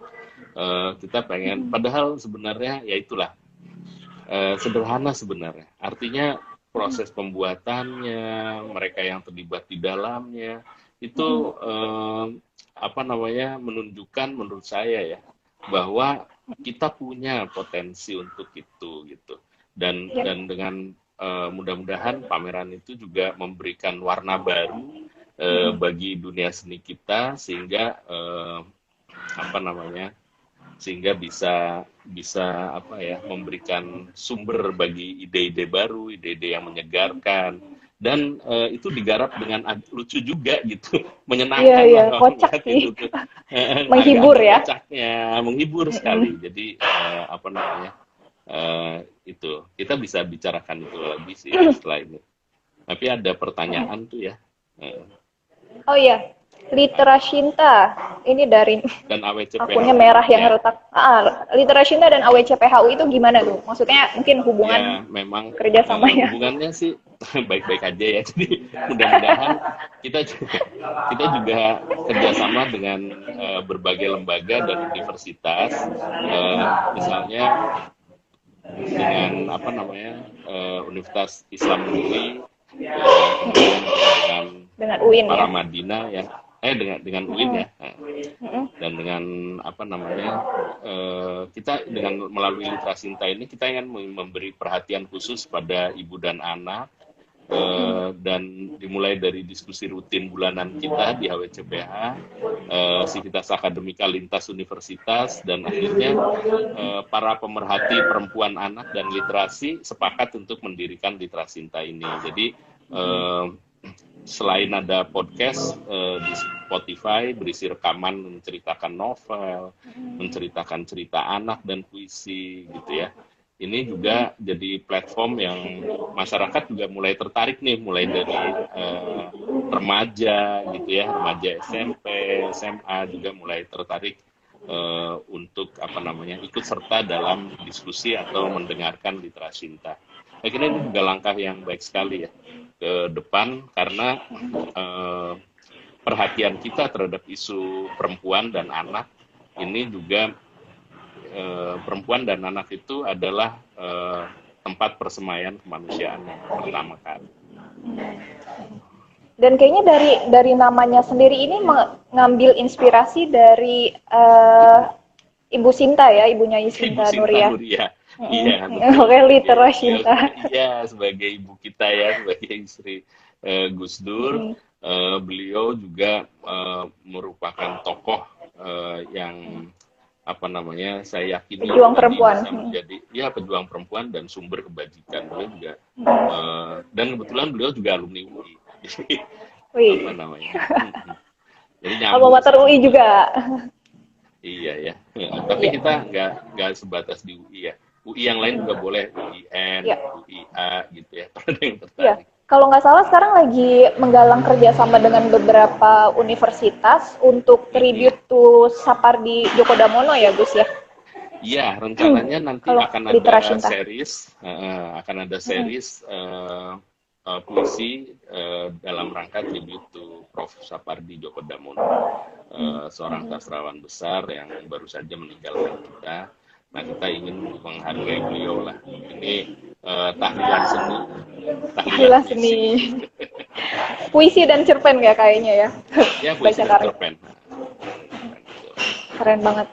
Kita pengen, padahal sebenarnya ya itulah, sederhana sebenarnya. Artinya proses pembuatannya, mereka yang terlibat di dalamnya itu apa namanya, menunjukkan menurut saya ya, bahwa kita punya potensi untuk itu gitu. Ya. Dan dengan mudah-mudahan pameran itu juga memberikan warna baru bagi dunia seni kita, sehingga apa namanya, sehingga bisa bisa apa ya, memberikan sumber bagi ide-ide baru, ide-ide yang menyegarkan, dan itu digarap dengan lucu juga gitu, Iya, menyenangkan iya, lah kalau kocak melihat sih. itu tuh. Agak Menghibur ada ya. kocaknya, menghibur sekali. Jadi apa namanya, itu kita bisa bicarakan itu lagi sih setelah ini. Tapi ada pertanyaan tuh ya. Eh, Oh iya, Literasinta. Ini dari dan akunnya AWCPHUI merah yang ya. retak. Literasinta dan AWCPHU itu gimana tuh? Maksudnya mungkin hubungan Ya, memang kerjasamanya. hubungannya sih baik-baik aja ya. Jadi mudah-mudahan kita juga kerjasama dengan berbagai lembaga dan universitas, misalnya dengan apa namanya, Universitas Islam Negeri, kemudian dengan Dengan UIN ya. Paramadina ya, dengan UIN ya, dan dengan apa namanya, kita dengan melalui Literasinta ini kita ingin memberi perhatian khusus pada ibu dan anak, dan dimulai dari diskusi rutin bulanan kita di HWCPH, Sivitas Akademika lintas universitas, dan akhirnya para pemerhati perempuan, anak, dan literasi sepakat untuk mendirikan Literasinta ini. Jadi selain ada podcast di Spotify berisi rekaman menceritakan novel, menceritakan cerita anak dan puisi gitu ya. Ini juga jadi platform yang masyarakat juga mulai tertarik nih, mulai dari remaja gitu ya, remaja SMP, SMA juga mulai tertarik untuk apa namanya, ikut serta dalam diskusi atau mendengarkan Literasinta. Saya kira ini juga langkah yang baik sekali ya ke depan, karena perhatian kita terhadap isu perempuan dan anak ini juga perempuan dan anak itu adalah tempat persemaian kemanusiaan yang pertama kali. Dan kayaknya dari namanya sendiri ini mengambil inspirasi dari Ibu Sinta ya, ibunya Ibu Sinta Sinta Nuria. Nuria. Iya, betul. Oke, literal Beliau, Sinta. iya, sebagai ibu kita ya, sebagai istri Gus Dur, beliau juga merupakan tokoh yang apa namanya, saya yakini Pejuang nanti perempuan. bisa menjadi ya pejuang perempuan dan sumber kebajikan. Beliau juga dan kebetulan beliau juga alumni UI. Jadi apa Wih, namanya? Jadi alma nyambung mater sih UI juga. sebetulnya. Iya ya. Tapi Iya, kita nggak sebatas di UI ya. UI yang lain juga boleh, UIN, iya, UIA gitu ya. Kalau ada yang iya. tertarik. Kalau nggak salah sekarang lagi menggalang kerjasama dengan beberapa universitas untuk Mhm. tribute to Sapardi Djoko Damono ya, Gus ya. Iya, rencananya nanti Kalau akan Litera ada Shinta. series, puisi dalam rangka tribute to Prof. Sapardi Djoko Damono, seorang sastrawan besar yang baru saja meninggalkan kita. Nah, kita ingin menghargai beliau lah. Ini tahlilan seni, tahlilan Gila puisi. seni. Puisi dan cerpen ya kayaknya ya. Ya, puisi Baca dan karya. cerpen. Cerpen, betul. Keren banget.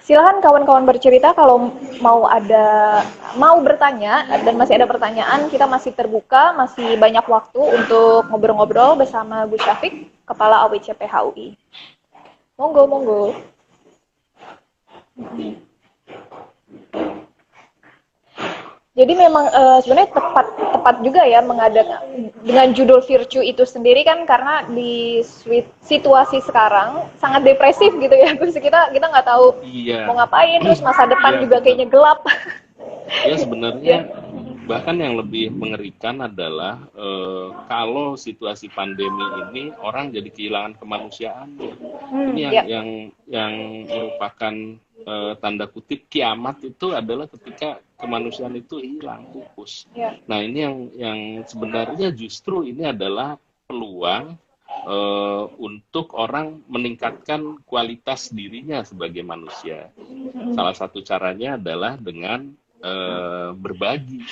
Silahkan kawan-kawan bercerita kalau mau bertanya dan masih ada pertanyaan, kita masih terbuka, masih banyak waktu untuk ngobrol-ngobrol bersama Gus Syafiq, Kepala AWCP HUI. Monggo, monggo. Jadi memang sebenarnya tepat juga ya mengadakan dengan judul Virtue itu sendiri kan karena di situasi sekarang sangat depresif gitu ya. Terus kita nggak tahu Iya, mau ngapain, terus masa iya depan juga benar. kayaknya gelap. Ya sebenarnya Ya. bahkan yang lebih mengerikan adalah kalau situasi pandemi ini orang jadi kehilangan kemanusiaannya. Ini yang Ya. yang yang merupakan tanda kutip kiamat itu adalah ketika kemanusiaan itu hilang, pupus. Ya. Nah ini yang sebenarnya justru ini adalah peluang untuk orang meningkatkan kualitas dirinya sebagai manusia. Salah satu caranya adalah dengan berbagi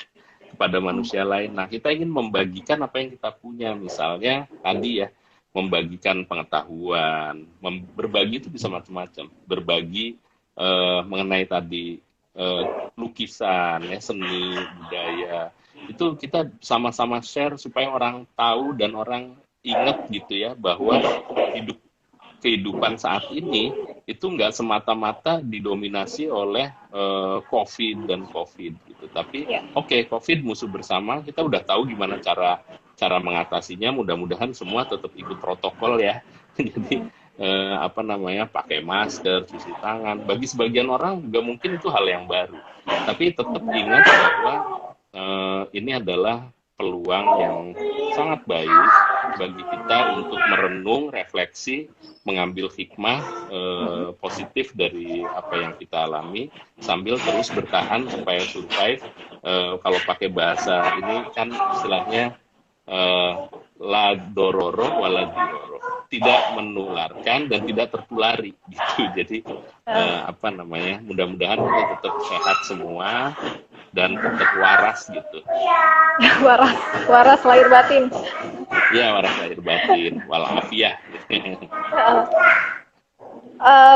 kepada manusia lain. Nah, kita ingin membagikan apa yang kita punya, misalnya tadi ya, membagikan pengetahuan, berbagi itu bisa macam-macam. Berbagi mengenai tadi lukisan, ya, seni, budaya, itu kita sama-sama share supaya orang tahu dan orang ingat gitu ya bahwa hidup kehidupan saat ini itu nggak semata-mata didominasi oleh COVID dan COVID gitu. Tapi Ya. oke, COVID musuh bersama, kita udah tahu gimana cara cara mengatasinya. Mudah-mudahan semua tetap ikut protokol ya. Jadi apa namanya, pakai masker, cuci tangan. Bagi sebagian orang juga mungkin itu hal yang baru. Tapi tetap ingat bahwa ini adalah peluang yang sangat baik bagi kita untuk merenung, refleksi, mengambil hikmah positif dari apa yang kita alami, sambil terus bertahan supaya survive. Kalau pakai bahasa ini kan istilahnya la dororo wala diroro, tidak menularkan dan tidak tertulari gitu. Jadi apa namanya, mudah-mudahan kita tetap sehat semua dan tetap waras gitu. waras, waras lahir batin. Ya, waras lahir batin, walafiah.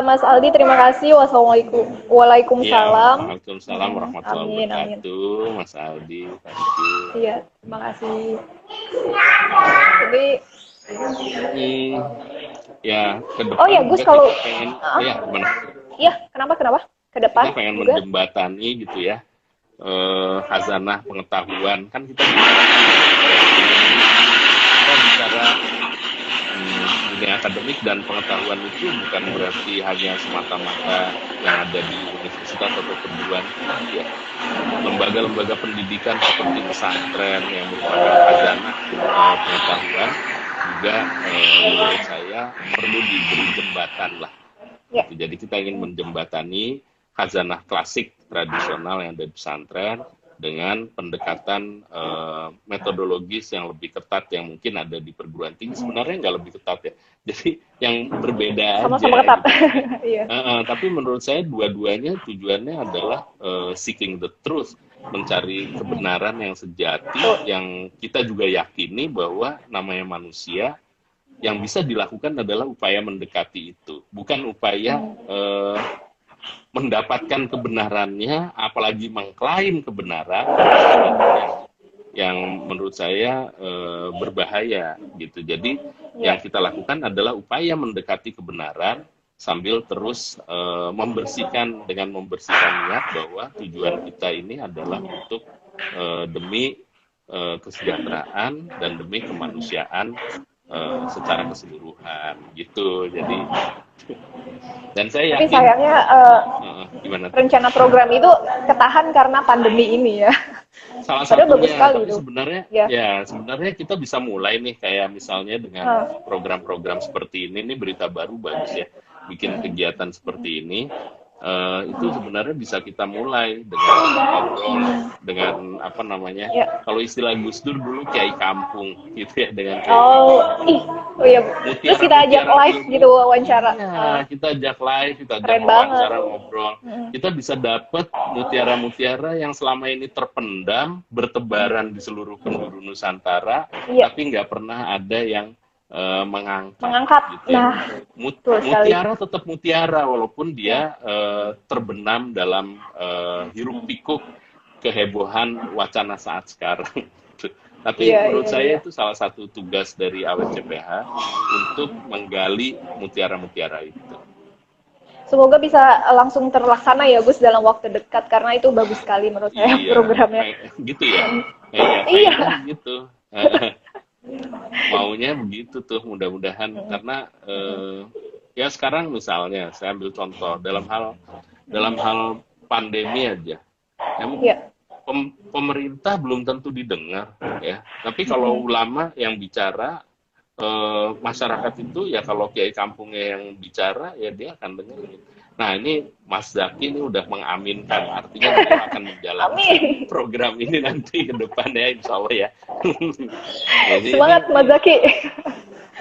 Mas Aldi, terima kasih. Wassalamualaikum. Iya, Waalaikumsalam. waalaikumsalam warahmatullahi Amin, amin. wabarakatuh, Mas Aldi. Thank you. Iya, terima kasih. Jadi, Ya, ke oh ya depan Gus, juga kalau kita pengen, ya gimana? iya, kenapa? Ke Kita depan pengen juga. menjembatani gitu ya, khazanah pengetahuan. Kan kita bicara dunia akademik dan pengetahuan itu bukan berarti hanya semata-mata yang ada di universitas atau perguruan tinggi ya. Lembaga-lembaga pendidikan seperti pesantren yang merupakan khazanah pengetahuan juga menurut saya perlu diberi jembatan lah. Ya. Jadi kita ingin menjembatani khazanah klasik tradisional yang ada di pesantren dengan pendekatan metodologis yang lebih ketat yang mungkin ada di perguruan tinggi. Sebenarnya nggak lebih ketat ya. Jadi yang berbeda Sama-sama aja ketat. gitu. Iya. Tapi menurut saya dua-duanya tujuannya adalah seeking the truth, mencari kebenaran yang sejati, yang kita juga yakini bahwa namanya manusia yang bisa dilakukan adalah upaya mendekati itu, bukan upaya mendapatkan kebenarannya, apalagi mengklaim kebenaran, yang menurut saya berbahaya gitu. Jadi yang kita lakukan adalah upaya mendekati kebenaran sambil terus membersihkan niat bahwa tujuan kita ini adalah untuk demi kesejahteraan dan demi kemanusiaan secara keseluruhan gitu. Jadi dan saya Tapi yakin sayangnya gimana tuh? rencana program itu ketahan karena pandemi ini ya. Salah Padahal bagus satunya, sekali tapi itu. sebenarnya Ya. ya sebenarnya kita bisa mulai nih kayak misalnya dengan program-program seperti ini berita baru bagus ya, bikin kegiatan seperti ini. Itu sebenarnya bisa kita mulai dengan ngobrol dengan apa namanya, Ya. kalau istilah Gus Dur dulu kiai kampung gitu ya, dengan kiai Oh, iya. Terus kita ajak mutiara live ilmu. gitu wawancara. Iya, kita ajak live, kita ajak Keren banget. wawancara, ngobrol. Kita bisa dapat mutiara-mutiara yang selama ini terpendam, bertebaran di seluruh penjuru Nusantara, Iya. tapi nggak pernah ada yang Mengangkat. gitu ya. Nah, betul sekali. Mutiara tetap mutiara walaupun dia terbenam dalam hiruk pikuk kehebohan wacana saat sekarang. Tapi menurut saya itu salah satu tugas dari AWCPH untuk menggali mutiara-mutiara itu. Semoga bisa langsung terlaksana ya Gus dalam waktu dekat karena itu bagus sekali menurut saya programnya. Gitu ya. Iya. Gitu. Maunya begitu tuh, mudah-mudahan karena ya sekarang misalnya saya ambil contoh dalam hal pandemi aja. Pemerintah belum tentu didengar ya. Tapi kalau ulama yang bicara, masyarakat itu ya kalau kiai kampungnya yang bicara ya dia akan dengerin. Nah ini Mas Zaki ini udah mengaminkan, artinya beliau akan menjalankan program ini nanti ke depannya insya Allah ya. Jadi, semangat Mas Zaki.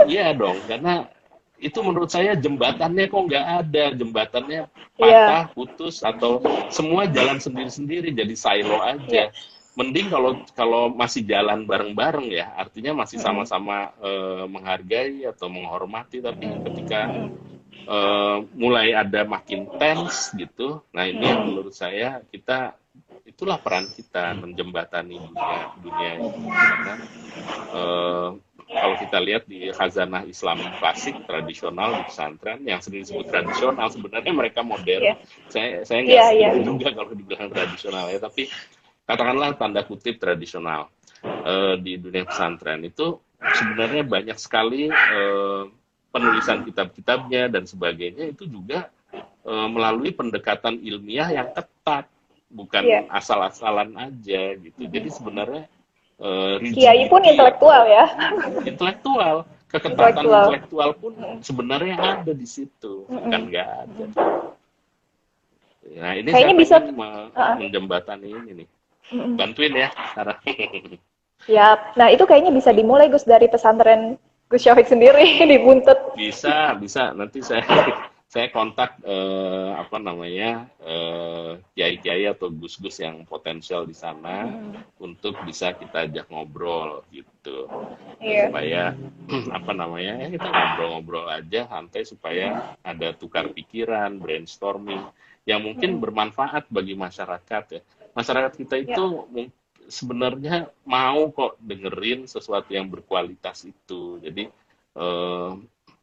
Iya dong, karena itu menurut saya jembatannya kok nggak ada, jembatannya patah, putus, atau semua jalan sendiri-sendiri jadi silo aja. Mending kalau masih jalan bareng-bareng ya, artinya masih sama-sama menghargai atau menghormati, tapi ketika mulai ada makin tense gitu, nah ini yang menurut saya itulah peran kita menjembatani dunia ini. Karena kalau kita lihat di khazanah Islam klasik tradisional di pesantren yang sering disebut tradisional, sebenarnya mereka modern. Saya nggak setuju juga kalau dibilang tradisional ya, tapi katakanlah tanda kutip tradisional di dunia pesantren itu sebenarnya banyak sekali penulisan kitab-kitabnya dan sebagainya itu juga melalui pendekatan ilmiah yang ketat, bukan asal-asalan aja gitu. Jadi sebenarnya kiai pun intelektual ya. Intelektual, keketatan intelektual pun sebenarnya ada di situ, bukan nggak ada. Nah ini kayaknya saya bisa menjembatani ini nih. Bantuin ya, Sarah. Ya, nah itu kayaknya bisa dimulai Gus dari pesantren Gus Syafiq sendiri di Buntet. Bisa. Nanti saya kontak kiai-kiai atau gus-gus yang potensial di sana untuk bisa kita ajak ngobrol gitu. Supaya kita ngobrol-ngobrol aja santai supaya ada tukar pikiran, brainstorming yang mungkin bermanfaat bagi masyarakat ya. Masyarakat kita itu sebenarnya mau kok dengerin sesuatu yang berkualitas itu. Jadi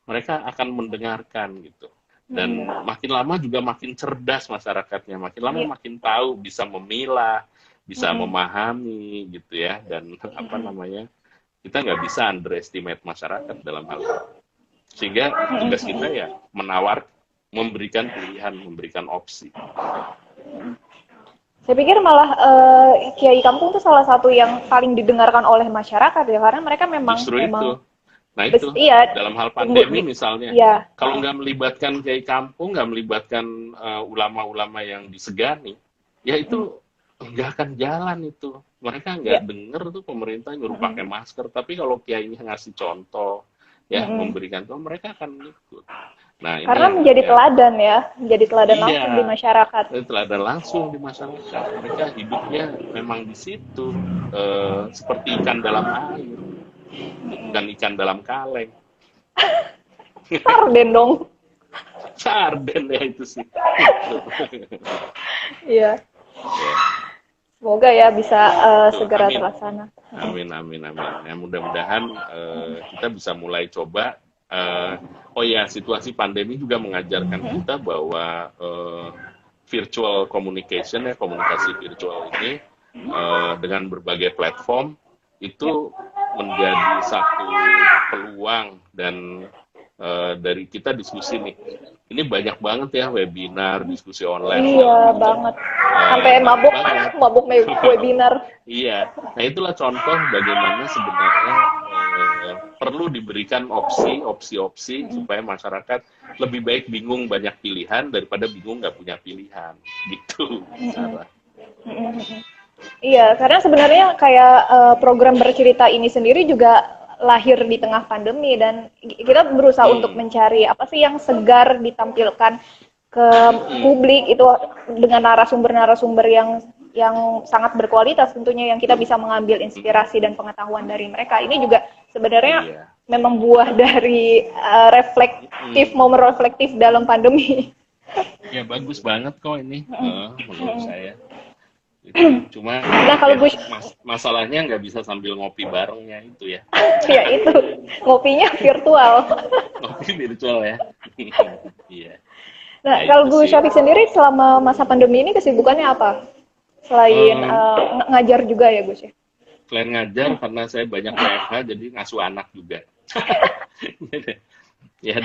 mereka akan mendengarkan gitu. Dan makin lama juga makin cerdas masyarakatnya. Makin lama makin tahu, bisa memilah, bisa memahami gitu ya. Dan kita nggak bisa underestimate masyarakat dalam hal itu. Sehingga tugas kita ya memberikan pilihan, memberikan opsi. Saya pikir malah kiai kampung itu salah satu yang paling didengarkan oleh masyarakat ya, karena mereka memang justru itu. Nah itu dalam hal pandemi misalnya, kalau nggak melibatkan kiai kampung, nggak melibatkan ulama-ulama yang disegani, ya itu nggak akan jalan itu. Mereka nggak Ya. denger tuh pemerintah nyuruh pakai Mm-mm. masker. Tapi kalau kiainya ngasih contoh, ya Mm-mm. memberikan contoh, mereka akan ikut. Nah ini Karena menjadi yang teladan ya, menjadi teladan iya, langsung di masyarakat. ada langsung di masyarakat. Mereka hidupnya memang di situ, seperti ikan dalam air, bukan ikan dalam kaleng. Sarden dong. Sarden ya itu sih. Itu. Iya. Ya, Semoga ya bisa itu. segera Amin. terlaksana. Amin, amin, amin. Ya, mudah-mudahan kita bisa mulai coba. eh, oh ya, situasi pandemi juga mengajarkan kita bahwa virtual communication ya, komunikasi virtual ini dengan berbagai platform Ya. itu menjadi satu peluang dan dari kita diskusi nih. Ini banyak banget ya webinar, diskusi online segala Iya macam. banget. Sampai Banyak mabuk, banget. mabuk webinar. Iya, nah itulah contoh bagaimana sebenarnya perlu diberikan opsi-opsi supaya masyarakat lebih baik bingung banyak pilihan daripada bingung nggak punya pilihan, gitu, Sarah. Iya, karena sebenarnya kayak program bercerita ini sendiri juga lahir di tengah pandemi dan kita berusaha untuk Hmm, mencari apa sih yang segar ditampilkan ke mm-mm, publik itu dengan narasumber-narasumber yang sangat berkualitas tentunya yang kita bisa mengambil mm-mm. inspirasi dan pengetahuan dari mereka. Ini juga sebenarnya Iya, memang buah dari reflektif, mm-mm. momen reflektif dalam pandemi. Ya bagus banget kok ini, menurut saya. Itu cuma Nah, kalau ya Gus, masalahnya nggak bisa sambil ngopi barengnya itu ya. ya itu ngopinya virtual. Ngopi virtual ya. Iya, Nah, ya kalau itu Bu sih. Syafiq sendiri selama masa pandemi ini kesibukannya apa? Selain Eh, ngajar juga ya, Gus ya? Selain ngajar, karena saya banyak WFH, jadi ngasuh anak juga. Ya,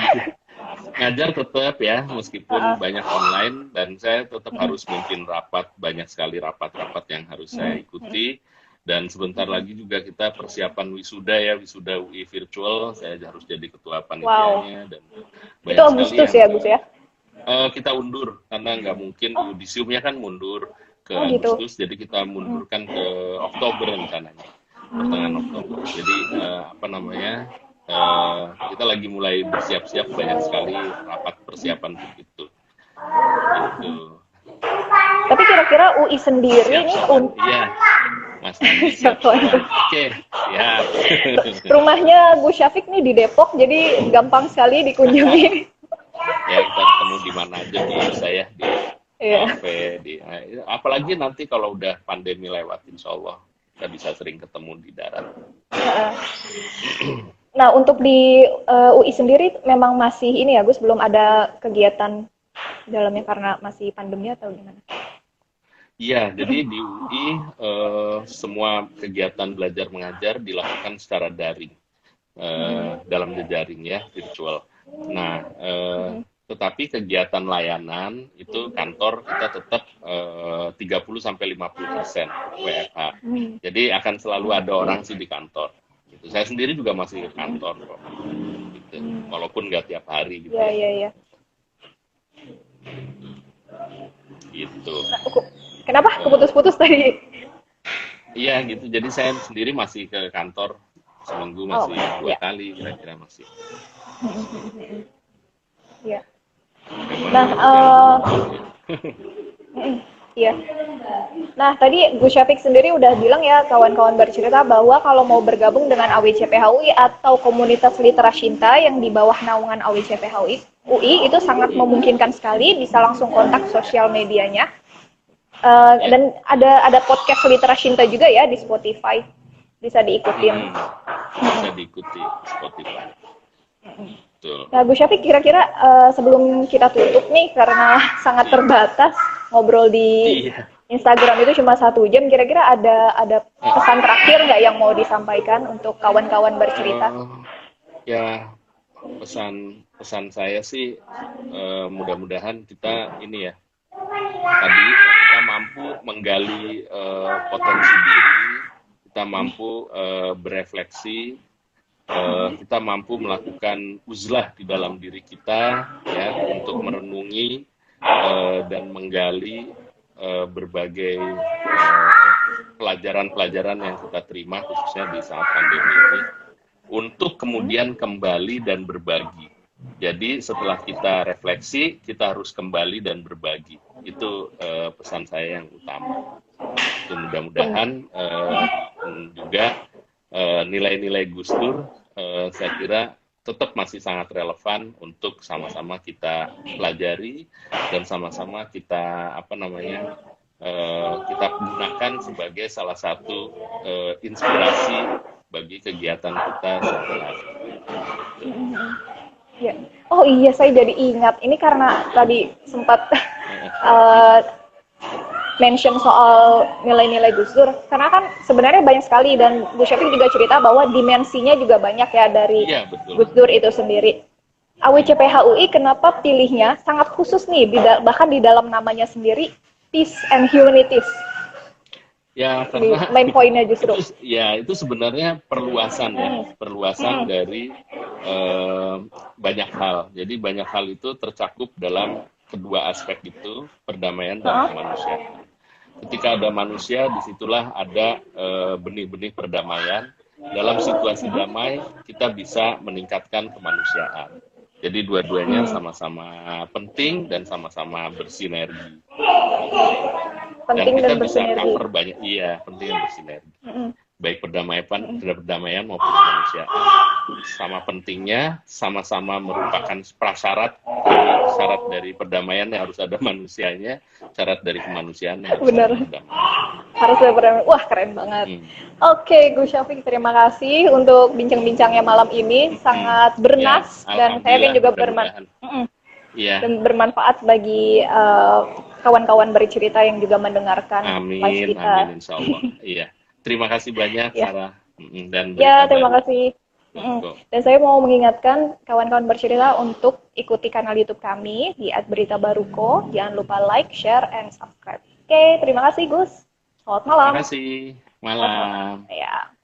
ngajar tetap ya, meskipun Heeh. banyak online, dan saya tetap harus mimpin rapat, banyak sekali rapat-rapat yang harus saya ikuti. Dan sebentar lagi juga kita persiapan wisuda ya, wisuda UI virtual, saya harus jadi ketua Wow. panitianya, dan Itu banyak sekali Agustus yang ya, Gus ya? kita undur, karena nggak mungkin Oh, yudisiumnya kan mundur ke oh gitu. Agustus, jadi kita mundurkan ke Oktober rencananya. Pertengahan Oktober. Jadi apa namanya? Kita lagi mulai bersiap-siap, banyak sekali rapat persiapan untuk itu. Gitu. Tapi kira-kira UI sendiri nih Siap-siap. Iya, Mas Andi siap-siap. siapa? Oke, siap. Rumahnya Gus Syafiq nih di Depok, jadi gampang sekali dikunjungi. Ya kita ketemu di mana aja bisa ya, di Iya. kafe, di apalagi nanti kalau udah pandemi lewat, insya Allah kita bisa sering ketemu di darat. Nah, untuk di UI sendiri memang masih ini ya, Gus, belum ada kegiatan dalamnya karena masih pandemi atau gimana? Iya, jadi di UI semua kegiatan belajar mengajar dilakukan secara daring, dalam jejaring ya, virtual. Nah, tetapi kegiatan layanan itu kantor kita tetap 30-50% WFH. Jadi akan selalu ada orang sih di kantor. Gitu. Saya sendiri juga masih ke kantor kok. Gitu. Walaupun nggak tiap hari gitu Iya, ya. iya, iya. Gitu. Kenapa keputus-putus tadi? Iya gitu. Jadi saya sendiri masih ke kantor seminggu Oh, masih dua iya. kali kira-kira masih. Iya. Memang Nah, yang berhubungan ya. iya. Nah, tadi Gus Syafiq sendiri udah bilang ya kawan-kawan bercerita bahwa kalau mau bergabung dengan AWCPHUI atau komunitas literasi cinta yang di bawah naungan AWCPHUI UI itu sangat memungkinkan sekali bisa langsung kontak sosial medianya. Ya. Dan ada podcast literasi cinta juga ya di Spotify. Bisa diikutin. Bisa diikuti Spotify. Betul. Nah, Gus Syafiq kira-kira sebelum kita tutup nih karena sangat terbatas ngobrol di Iya. Instagram itu cuma 1 jam, kira-kira ada pesan terakhir nggak yang mau disampaikan untuk kawan-kawan bercerita? Eh, ya pesan pesan saya sih mudah-mudahan kita ini ya tadi kita mampu menggali potensi diri, kita mampu berefleksi, kita mampu melakukan uzlah di dalam diri kita ya untuk merenungi dan menggali berbagai pelajaran-pelajaran yang kita terima khususnya di saat pandemi ini untuk kemudian kembali dan berbagi. Jadi setelah kita refleksi, kita harus kembali dan berbagi. Itu pesan saya yang utama. Dan mudah-mudahan juga nilai-nilai Gus Dur saya kira tetap masih sangat relevan untuk sama-sama kita pelajari dan sama-sama kita kita gunakan sebagai salah satu inspirasi bagi kegiatan kita sehari-hari. Ya. Oh iya, saya jadi ingat. Ini karena tadi sempat mention soal nilai-nilai Gus Dur. Karena kan sebenarnya banyak sekali dan Gus Syafik juga cerita bahwa dimensinya juga banyak ya dari Gus Dur itu sendiri. AWCPH UI kenapa pilihnya sangat khusus nih, bahkan di dalam namanya sendiri, Peace and Humanities. Ya, karena main poinnya justru. Itu sebenarnya perluasan dari banyak hal. Jadi banyak hal itu tercakup dalam kedua aspek itu, perdamaian dan kemanusiaan. Ketika ada manusia, disitulah ada benih-benih perdamaian. Dalam situasi damai, kita bisa meningkatkan kemanusiaan. Jadi dua-duanya sama-sama penting dan sama-sama bersinergi. Penting dan kita dan bisa bersinergi. cover banyak, penting dan bersinergi. Baik perdamaian maupun kemanusiaan. Sama pentingnya, sama-sama merupakan prasyarat. Syarat dari perdamaian harus ada manusianya, syarat dari kemanusiaan harus ada perdamaian. Harus ada perdamaian. Wah, keren banget. Oke, Gus Syafik, terima kasih untuk bincang-bincangnya malam ini. Sangat bernas dan saya yakin juga bermanfaat bagi kawan-kawan bercerita yang juga mendengarkan live kita. Amin, insya Allah. Iya. Terima kasih banyak, Sarah. Dan terima kasih. Dan saya mau mengingatkan kawan-kawan bercerita untuk ikuti kanal YouTube kami di @beritabaruko. Jangan lupa like, share, and subscribe. Oke, terima kasih Gus. Selamat malam. Terima kasih. Malam. Ya.